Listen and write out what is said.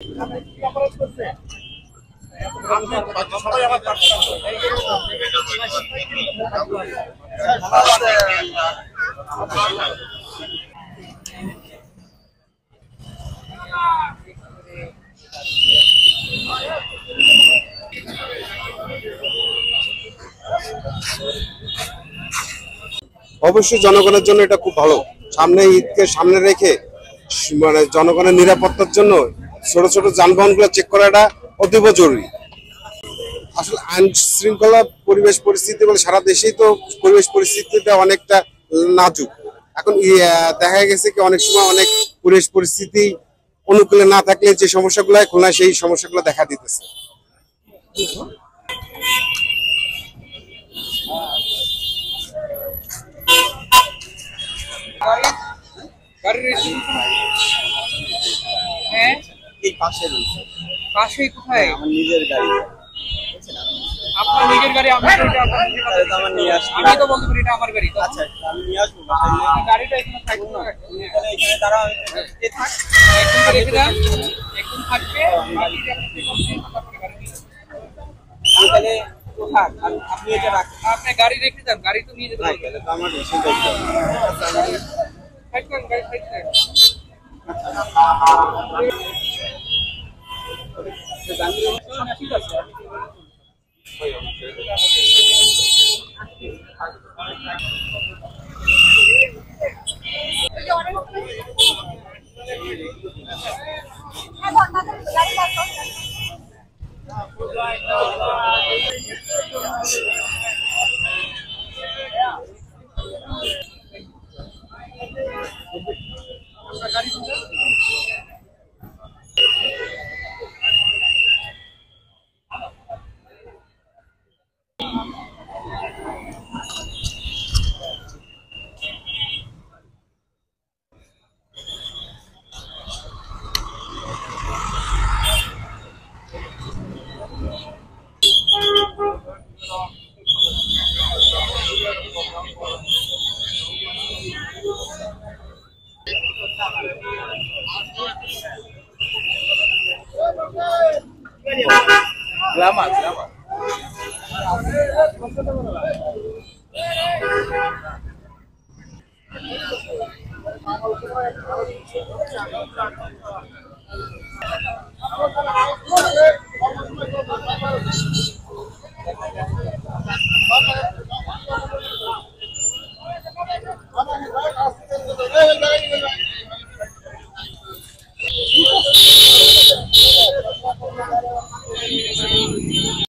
অবশ্যই জনগণের জন্য এটা খুব ভালো। সামনে ঈদকে সামনে রেখে মানে জনগণের নিরাপত্তার জন্য ছোট ছোট যানবাহনগুলো চেক করাটা অতীব জরুরি। আসলে আইন শৃঙ্খলা পরিবেশ পরিস্থিতি বলে সারা দেশেই তো পরিবেশ পরিস্থিতিটা অনেকটা নাজুক। এখন দেখা গেছে কি অনেক সময় অনেক পরিবেশ পরিস্থিতি অনুকূলে না থাকলে যে সমস্যাগুলো হয় খুলনায় সেই সমস্যাগুলো দেখা দিতেছে। হ্যাঁ এই পাশে রয়েছে। পাশে কোথায়? আমার নিজের গাড়ি। আপনার নিজের গাড়ি? আমি তো এটা আমার নিয়ে আসি। আমি তো বলতে পারি এটা আমার গাড়ি। আচ্ছা আমি নিয়ে আসবো। গাড়িটা এখানে থাকবে না, এখানে দাঁড়া এ থাক, একদম রেখে দেন, একদম থাকবে। তাহলে থাক, আপনি এটা রাখেন। আপনি গাড়ি রেখে দেন, গাড়ি তো নিয়ে যেতে পারবেন। তাহলে তো আমার বেশি দায়িত্ব। থাকবেন গাড়ি থাকবেন। ঠিক আছে। Selamat, selamat.